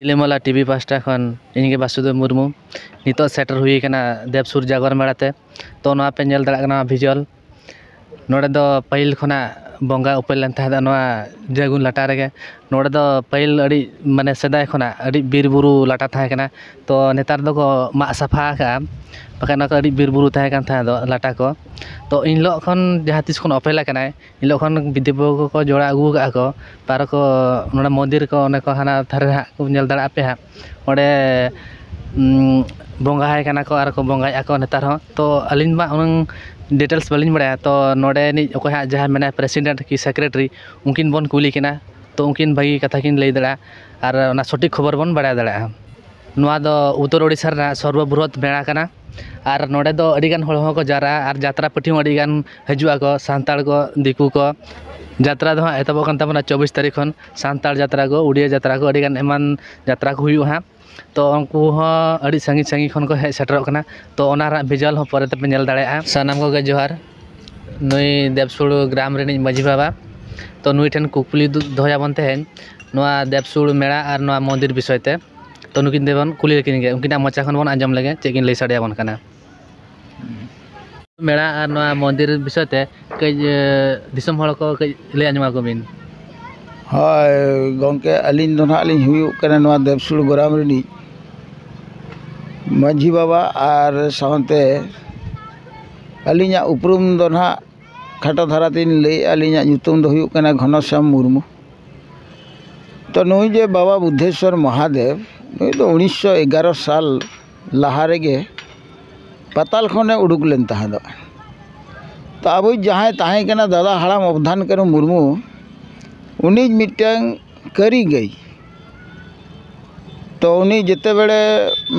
लिमला TV pasta खन इनके वासुदेव मुर्मू नितो सेटर हुई कना देवसुर जागर मेलाते तो नवा पे नेल दड़ा कना भिजुअल नोडे दो पहिल खना बंगा उपल लेन था नवा जगुन लाटा रेगे नोडे दो पहिल अड़ी माने सदाय खना अड़ी बीर बुरु लाटा था कना तो नेतार दो को मा सफा का बकाना को अड़ी बीर बुरु था था दो लाटा को तो इन लोग खन जहाँ तिस खन अपेला कना इन लोग खन विद्यापति को जोड़ा अगू का को पार को नोडे मंदिर को ने को हाना थारे हा को नेल दड़ा पे हा ओडे बंगा है कना को आर को बंगा को नेतार हो तो अलिन मा उन डिटेल्स बालिन बड़ा तो नोडे नि ओको हा जहाँ मैंने प्रेसिडेंट की सेक्रेटरी उनकिन बन कुली किना तो उनकिन भाई कथा किन लई दड़ा और ना सटीक खबर बन बड़ा दड़ा नोआ दो उत्तर ओडिशा रा सर्वबृहत मेला कना और नोडे दो अडिगान हळ हो को जारा और यात्रा पार्टी अडिगान हजुआ को सांताल को दिकू को यात्रा दो एतबो कन तबना 24 तारीख खन सांताल यात्रा को उड़िया यात्रा को अडिगान एमान यात्रा को हुयु हा तो उनको अड़ी संगी संगी खन को हे सेटरो कना तो ओना भिजुअल हो परे पे नेल दाड़े सानाम को जोहार नई देवसुड़ ग्राम रे माझी बाबा तो नुई ठेन कुकली दोया बनते हैं नोआ देवसुड़ मेला और नोआ मंदिर विषयते तो नुकिन देवन कुली किन गे उनकिन मचा खन बन आंजम लगे चेकिन लई साड़िया बन कना मेला और नोआ मंदिर विषयते कई दिसम हळ को कई ले आंजमा को बिन हाय गंके अलिन दो ना अलिन हुयु कना नोआ देवसुड़ ग्राम रे माझी बाबा और साथे अलिया उपरूम दो ना खाटो धारा तीन ले अलिया ᱧᱩᱛᱩᱢ दो हुयु कना घनश्याम मुर्मू तो नुई जे बाबा बुद्धेश्वर महादेव नुई तो 1911 साल लहा रेगे पाताल खने उडुक लेन तहा दो तो अब जहाँ ताहे कना दादा हाड़ाम अवधान करो मुर्मू उनी मिटंग करी गई तो उनी जिते बड़े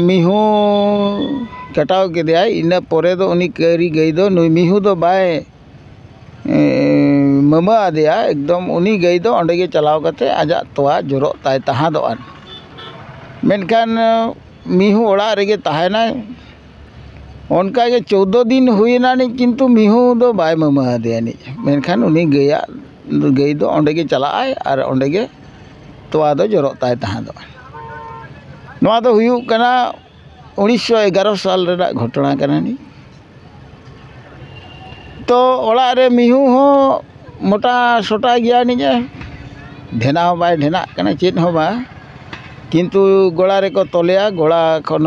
मिहू कटाव के दिया इन परे दो उनी करी गई दो नुई मिहू दो बाय ममा आदिया एकदम उनी गई दो अंडे के चलाव करते आजा तोआ जोरो ताय तहा दो अन मेनखान मिहू ओड़ा रेगे ताहेना उनका के 14 दिन हुईना नहीं किंतु मिहू दो बाय ममा आदिया नहीं मेनखान उनी गया गई दो अंडे के चलाए और अंडे के तोआ दो जोरो ताय तहा दो नोआ दो हुयु कना 1911 साल रे घटना कना नी तो ओड़ा रे मिहू हो मोटा सोटा गया नी जे ढेना हो बाय ढेना कना चेत हो बा किंतु गोड़ा रे को तोलिया गोड़ा खन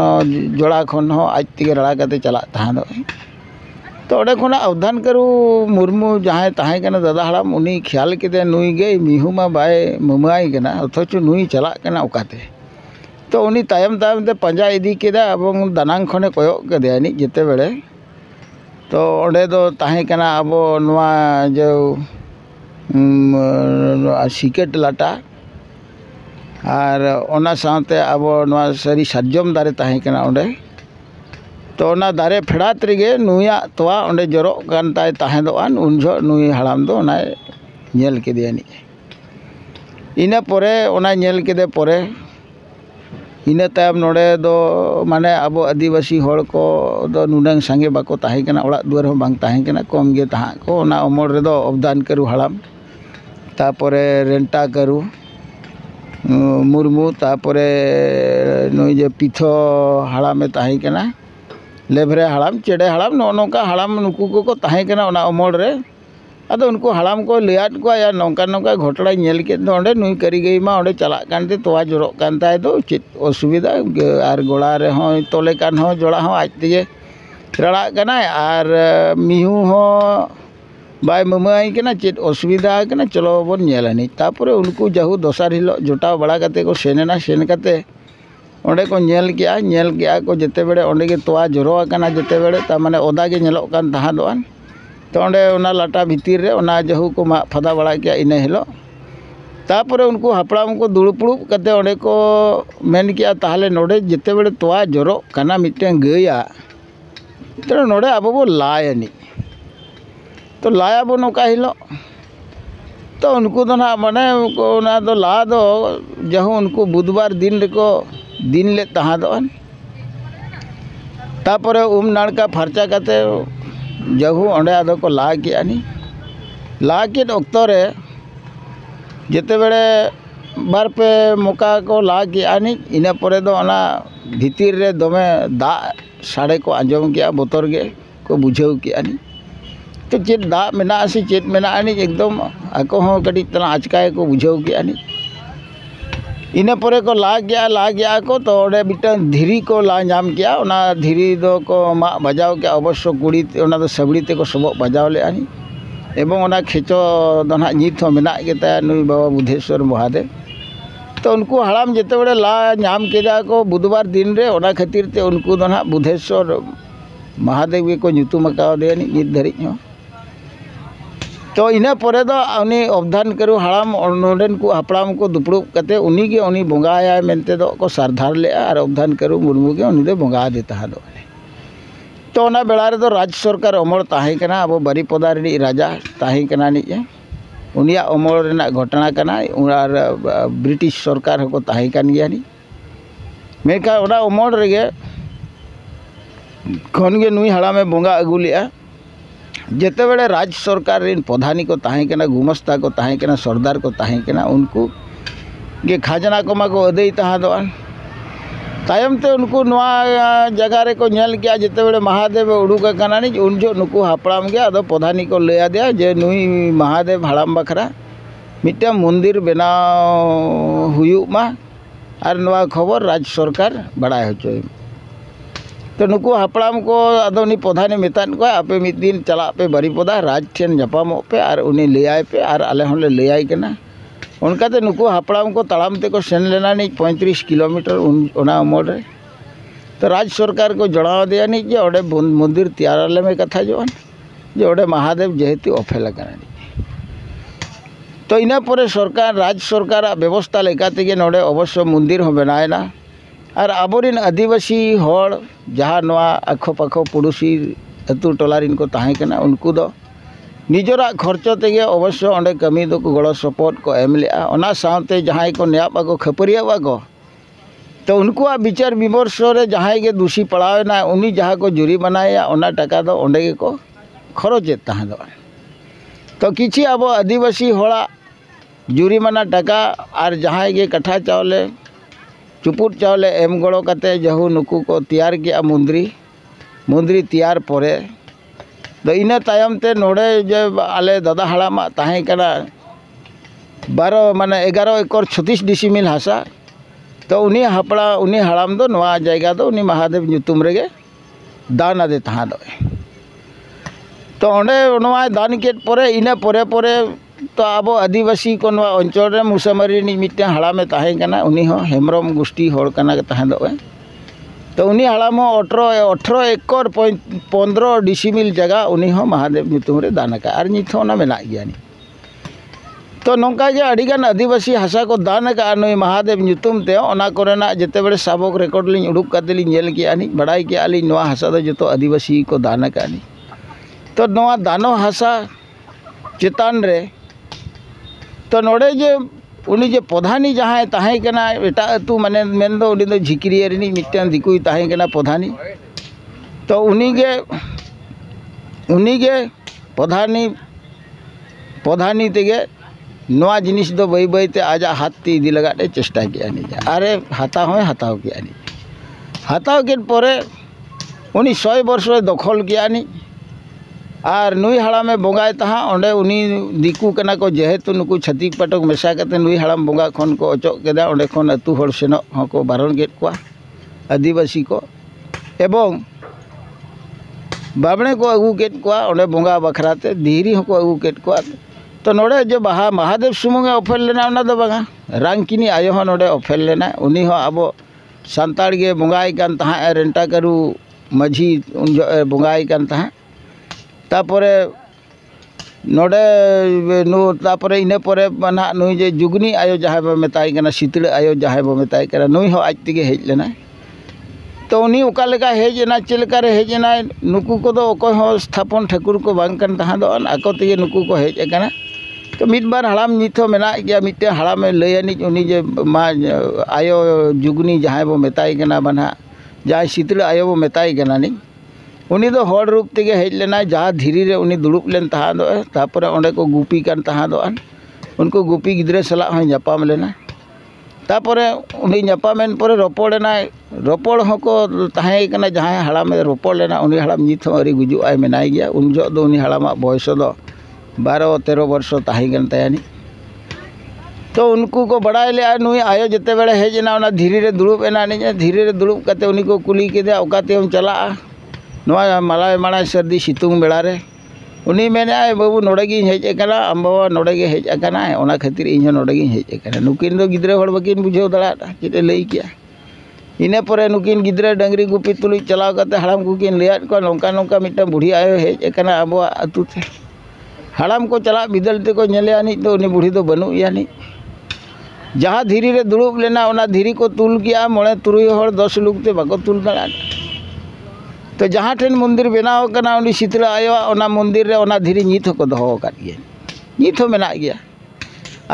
जोड़ा खन हो आज तिगे रड़ा कते चला तहा दो तो ओडे खना अवधान करू मुर्मू जहाँ ताहे कना दादा हाड़ाम उनी ख्याल केदे नुई गई मिहू मा बाय ममाई कना अथच नुई चला कना ओकाते तो उनी तायम तायम ते पंजा इदी केदा एवं दानांग खने कोयो केदे नि जेते बेले तो ओडे दो ताहे कना अबो नोआ जो सिकेट लाटा और ओना साथे अबो नोआ सरी साजम दारे ताहे कना ओडे तो ओना दारे फेड़ात रेगे नुया तोआ ओडे जोरो कान ताय ताहे दो आन उनजो नुई हाड़ाम दो ओना नेल केदे नि इना परे ओना नेल केदे परे इना तायम नोडे दो माने अब आदिवासी हड़ को दो नुनांग संगे बाको ताहे कना ओड़ा दुआर हो बांग ताहे कना कम गे ताहा को ओना अमर रे दो अवदान करू हाड़ाम तापरे रेंटा करू मुर्मू तापरे नुई जे पिथो हाड़ामे ताहे कना लेभरे हाड़ाम चेड़े हाड़ाम नो नोका हाड़ाम नुकु को ताहे कना ओना अमर रे अदो उनको हाड़ाम को लियात को या नौका नौका घटड़ा नेल के ओंडे नुई करी गई मा ओंडे चला कानते तोआ जोरो कान ताय दो चेत असुविधा आर गोड़ा रे हो तोले कान हो जोड़ा हो आज तेगे रड़ा कना आर मिहू हो बाय ममाई कना चेत असुविधा कना चलो बन नेलानी तापरे उनको जहू दोसार हिलो जोटाव बड़ा कते को सेनेना सेन कते ओंडे को नेल किया को जेते बेड़े ओंडे के तोआ जोरो कना जेते बेड़े ता माने ओदा के नेलो कान तहा दोआन तो ओंडे ओना लाटा भीतर रे ओना जहू को मा फदा बड़ा किया इन हिलो तापरे उनको हापड़ाम को दुड़ुपुड़ुप कते ओंडे को मेन किया ताहले नोडे जेते बेड़े तोआ जोरो कना मिटें गया तो नोडे आबो बो लायनी तो लाया बो नोका हिलो तो उनको तो ना माने ओना दो ला दो जहू उनको बुधवार दिन रे को दिन ले तहा दो तापरे नाड़का फरचा कते जहू ओंडे आदो को ला के ऑक्तो रे जेते बेड़े बार पे मौका को ला किया नहीं इना परे दो ओना भीतर रे दमे दा साड़े को आंजम किया बोतर गे को बुझाव किया नहीं तो चेत दा मेना से चेत मेना नहीं एकदम आको हो कटी तना आचकाय को बुझाव किया नहीं इना परे को ला गया को तो ओडे बिटन धीरी को ला नाम किया ओना धीरी दो को मा बजाव के अवश्य कुड़ी ओना दो सबड़ी ते को सबक बजाव ले आनी एवं ओना खेचो दो ना नित हो मेना गेता नुई बाबा बुद्धेश्वर महादेव तो उनको हड़ाम जिते बड़े ला नाम केदा को बुधवार दिन रे ओना खातिर ते उनको दो ना बुद्धेश्वर महादेव को nyutum akaw दे नित धरी हो तो इना परे दो उनी अवधान करू हड़ाम नोडेन को हापड़ाम को दुपड़ुब कते उनी गे उनी बोंगाया मेनते दो को सरदार ले और अवधान करू मुर्मू गे उनी दे बोंगा देता दो तो ओना बेड़ा रे दो राज्य सरकार अमल ताहे कना अब बारीपदा रे राजा ताहे कना निजे उनिया अमल रेना घटना कना और ब्रिटिश सरकार को ताहे कान गया नी मेका ओना अमल रेगे खन गे नुई हड़ामे बोंगा अगु लिया जिते बड़े राज्य सरकार इन प्रधानी को ताहे कना गुमस्ता को ताहे कना सरदार को ताहे कना उनको गे खाजना को मा को अदई तहा दो तायम ते उनको नवा जगह रे को नेल किया जिते बड़े महादेव उड़ूक कना नि उन जो नुकु हापड़ाम गया अदो प्रधानी को लया दिया जे नुई महादेव हड़ाम बखरा मिट्टा मंदिर बनाव हुयुक मा और नवा खबर राज्य सरकार बड़ाय होचोय तो नुकु हापड़ाम को अदो उनी प्रधानी मेतान को आपे मिद दिन चला पे बारीपदा राज ठेन जापामो पे और उनी लेयाय पे और आले होले लेयाय कना उनकाते नुकु हापड़ाम को तड़ाम ते को सेन लेना नहीं 35 किलोमीटर उना अमल रे तो राज्य सरकार को जणाव दिया नहीं जे ओडे मंदिर तैयार में कथा जो जे ओडे महादेव जेहेतु अफेल कना तो इना परे सरकार राज्य सरकार व्यवस्था लेकाते गे नोडे अवश्य मंदिर हो बनायना और आबोरिन आदिवासी होड़ जहाँ नवा आखो पाखो पड़ोसी अतु टोलारिन को ताहे कना उनको दो निजरा खर्चो तेगे अवश्य ओंडे कमी दो को गड़ो सपोर्ट को एम लेआ ओना साथे जहां को न्यापा को खपरिया को तो उनको विचार विमर्श रे जहां के दोषी पड़ावेना उनी जहां को जुरी बनाया ओना टाका दो ओंडे के को खरचेत ताहे दो तो किछि अब आदिवासी होड़ा जुरीमाना टाका और जहां के कठा चावले चुपुट चावले एम गड़ो कते जहू नुकु को तैयार किया मुंदरी तैयार परे तो इना तायम ते नोडे जे आले दादा हड़ामा ताहे कना 12 माने 11 एकड़ 36 डिसिमिल हासा तो उनी हापड़ा उनी हड़ाम दो नवा जायगा दो उनी महादेव nyutum रेगे दान आदे तहा दो तो ओंडे नवा दान केट परे इना परे परे तो अब आदिवासी को नवा अंचल रे मुसामारी नि मिटे हड़ामे ताहे कना उनी हो हेमरम गोष्ठी होड़ कना ताहे दो तो उनी हड़ाम 18 एकड़ 15 डिसिमिल जगह उनी हो महादेव nyutum रे दान का और निथ होना मेना गया नी तो नौका जे अड़ीगान आदिवासी हासा को दान का नई महादेव nyutum ते ओना कोरेना जेते बड़े साबक रेकॉर्ड लिंग उडुक काते लिंग नेल किया नी बड़ाई किया लिंग नवा हासा दो जतो आदिवासी को दान का नी तो नवा दानो हासा चेतान रे तो नोडे जे उनी जे प्रधानी जहाँ ताहे कना एटा अतु माने मेन दो उनी दो झिकरिया रिनी मिटन दिकुई ताहे कना प्रधानी तो उनी गे प्रधानी तेगे नवा जिनिस दो बई बई ते आजा हाथ ती इदी लगाटे चेष्टा किया नी अरे हाता होय हाताव किया नी हाताव के परे उनी 100 वर्ष दखल किया नी और नुई हड़ामे बोंगाय तहा ओंडे उनी दिकू कना को जेहेतु नुकु छतिक पाटक मेसा कते नुई हड़ाम बोंगा खन को अचक केदा ओंडे खन अतु हड़ सेनो हको बारण गेट को आदिवासी को एवं बाबणे को अगू केट को ओंडे बोंगा बखराते धीरी हको अगू केट को तो नोडे जो बाहा महादेव सुमुंगे अफेल लेना ओना दो बांगा रांकिनी आयो हो नोडे अफेल लेना उनी हो अब सांताड़ गे बोंगाय कान तहा रेंटा करू माझी उन जो बोंगाय कान तहा तापरे नोडे नु तापरे इने परे ना नुई जे जुगनी आयो जहाँ बो मेताई कना शीतल आयो जहाँ बो मेताई कना नुई हो आज तेगे हेज लेना तो उनी ओका लेका हेजना चेलका रे हेजना नुकु को दो ओको हो स्थापन ठाकुर को बांग कन तहा दो आको तेगे नुकु को हेज एकना तो मिद बार हड़ाम निथो मेना गया मिटे हड़ामे लयनी उनी जे मा आयो जुगनी जहाँ बो मेताई कना बना जहाँ शीतल आयो बो मेताई कना नी उनी दो हड़ रूप तेगे हेज लेना जहाँ धीरी रे उनी दुड़ुब लेन तहा दो तापरे ओंडे को गुपी कान तहा दो उनको गुपी गिद्रे सला हो जापाम लेना तापरे उनी ᱧᱟᱯᱟᱢᱮᱱ परे ᱨᱚᱯᱚᱲᱮᱱᱟᱭ ᱨᱚᱯᱚᱲ ᱦᱚᱸᱠᱚ ᱛᱟᱦᱮᱸ ᱠᱟᱱᱟ ᱡᱟᱦᱟᱸᱭ ᱦᱟᱲᱟᱢᱮ ᱨᱚᱯᱚᱲ ᱞᱮᱱᱟ ᱩᱱᱤ ᱦᱟᱲᱟम ᱱᱤᱛ ᱦᱚᱸ ᱟᱹᱣᱨᱤ ᱜᱩᱡᱩᱜ ᱟᱭ ᱢᱮᱱᱟᱭ ᱜᱮᱭᱟ ᱩᱱ ᱡᱚᱦᱚᱜ ᱫᱚ ᱩᱱᱤ ᱦᱟᱲᱟᱢᱟᱜ ᱵᱚᱭᱚᱥ ᱫᱚ 12-13 ᱵᱚᱨᱥᱚ ᱛᱟᱦᱮᱸ ᱠᱟᱱ ᱛᱟᱭᱟᱱᱤ तो उनको को बड़ा लिया नुई आयो जिते बेड़े हेजना उना धीरे रे दुड़ुब एना नि धीरे रे दुड़ुब काते उनी को कुली केदे ओकाते हम चला नोआ माला माला सर्दी सितुंग बेड़ा रे उनी मेने आय बाबू नोडे गी हेज एकना अम बाबा नोडे गे हेज अकना ओना खातिर इन नोडे गी हेज एकना नुकिन दो गिद्रे हड़ बकिन बुझाव दड़ा चिते लई किया इने परे नुकिन गिद्रे डंगरी गुपी तुलुई चलाव काते हड़ाम को किन लिया को नोंका नोंका मिटा बुढ़ी आयो हेज एकना अबो अतु थे हड़ाम को चला बिदल ते को नेले आनी तो उनी बुढ़ी दो बनु यानी जहाँ धीरे रे दुड़ुब लेना उना धीरे को तुल किया मोड़े तुरुई हड़ 10 लोग ते बाको तुल दड़ा तो जहाँ ठेन मंदिर बनाव कना उनी शीतला आयो उना मंदिर रे उना धीरे नीत को दोहो का गया नीत हो मेना गया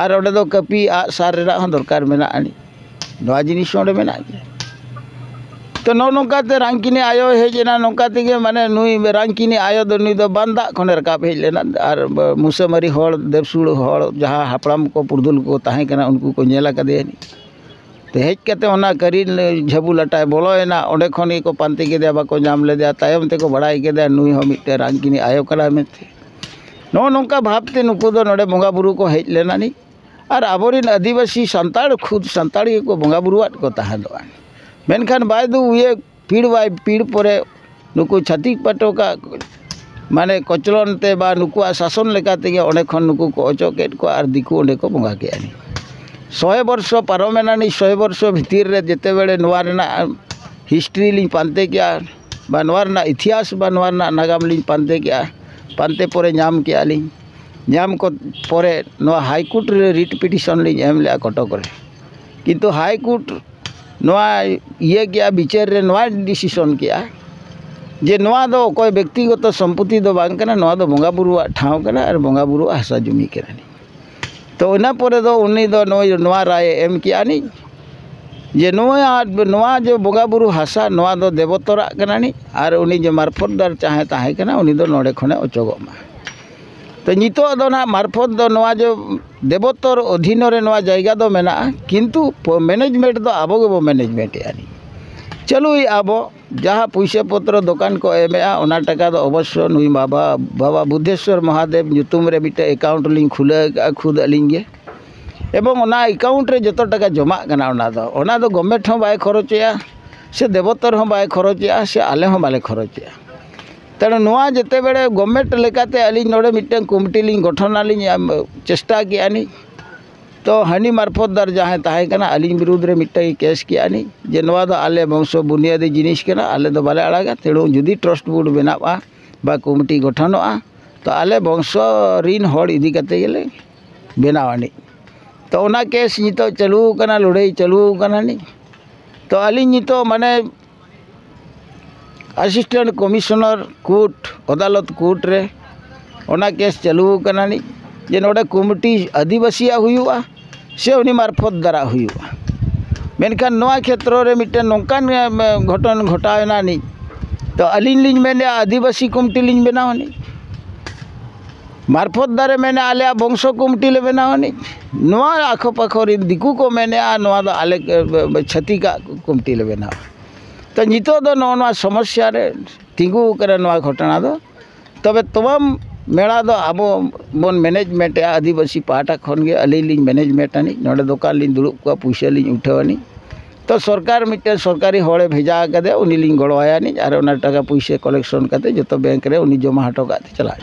और ओडे दो कपी आ सार रे हन दरकार मेना आनी नवा जिनिस ओडे मेना गया तो नोकाते रांकिनी आयो हेजना नोकाते के माने नुई रांकिनी आयो दो नुई दो बांदा खने रकाब हेज लेना और मुसमरी हड़ देवसुड़ हड़ जहाँ हापड़ाम को पुरदुल को ताहें कना उनको को नेला कदे तो हेज कते ओना करीन झबू लटाय बोलोएना ओंडे खन को पांते केदे बाको नाम लेदे तायम ते को बड़ाई केदे नुई हो मिटे रांकिनी आयो कना मेते नोका भाबते नुको दो नोडे बोंगा बुरु को हेज लेना नि और आबोरिन आदिवासी संताड़ खुद संताड़ी को बोंगा बुरुआट को ताहें दो मेनखान बायदू ये पीड़ बाय पीड़ परे नुकु छातिक पाटो का माने कचलन ते बा नुकु शासन लेकाते गे ओंडे खन नुकु को अचोकेट को और दिकु ओंडे को बोंगा केआनी 100 वर्ष पारमेनानी 100 वर्ष भितर रे जेते बेले नोवा रेना हिस्ट्री लिं पांते किया बा नोवा रेना इतिहास बा नोवा रेना नागाम लिं पांते किया पांते परे नाम किया लिं नाम को परे नोवा हाईकोर्ट रे रिट पिटिशन लिं एम ले कटक रे किंतु हाईकोर्ट नोआ ये किया विचार रे नोआ डिसीजन किया जे नोआ दो कोई व्यक्तिगत संपत्ति दो बांग कना नोआ दो बोंगा बुरुआ ठाव कना और बोंगा बुरु हासा जुमी केरानी तो उना परे दो उनी दो नोआ राय एम किया नी जे नोआ जो बोंगा बुरु हासा नोआ दो देवतरा कना नी और उनी जो मार्फतदार चाहे ताहे कना उनी दो नोडे खने अचोगमा तो नितो दो ना मार्फत दो नोआ जो देवतर अधीन रे नोआ जायगा दो मेना किंतु मैनेजमेंट दो आबो गबो मैनेजमेंट यानी चलो आबो जहाँ पैसा पत्र दुकान को एमेआ ओना टका दो अवश्य नुई बाबा बुद्धेश्वर महादेव ᱧᱩᱛᱩᱢ रे मिटे अकाउंट लिंक खुले खुद अलिंगे एवं ओना अकाउंट रे जतो टका जमा कना ओना दो गवर्नमेंट हो बाय खरचया से देवतर हो बाय खरचया से आले हो बाले खरचया तेणु नुआ जिते बेड़े गवर्नमेंट लेकाते अली नोड़े मिट्टन कमिटी लिंग गठन आली चेष्टा कियानी तो हानी मार्फतदार जहाँ ताहे कना अली विरुद्ध रे मिट्टन केस कियानी जे नुआ दो आले वंश बुनियादी जिनिस कना आले दो बाले आड़ागा तेणु जुदी ट्रस्ट बोर्ड बनावा बा कमिटी गठनोआ तो आले वंश रीन हड़ इदी कते गेले बनावानी तो ओना केस नितो चालू कना लड़ाई चालू कना नी तो अली नितो माने असिस्टेंट कमिश्नर कोर्ट अदालत कोर्ट रे ओना केस चालू कना नी जे नोडे कमिटी आदिवासी हुआ से उनी मार्फत द्वारा हुआ मेनखान नोआ क्षेत्र रे मिटे नोंकान घटन घटावना नी तो अलिन लिंग मेने आदिवासी कमिटी लिंग बनावनी मार्फत द्वारे मेने आले वंश कमिटी ले बनावनी नोआ आखो पाखो रे दिकु को मेने नोआ दो आले छतिका कमिटी ले बनाव तो नितो दो नोआ समस्या रे तिंगु करे नोआ घटना दो तबे तमाम मेला दो आबो बन मैनेजमेंट आदिवासी पाटा खन गे अली लिंग मैनेजमेंट आनी नोडे दुकान लिंग दुड़ुब को पैसा लिंग उठावानी तो सरकार मिटे सरकारी हड़े भेजा कदे उनी लिंग गड़वायानी और ओना टाका पैसा कलेक्शन कते जतो बैंक रे उनी जमा हटो काते चला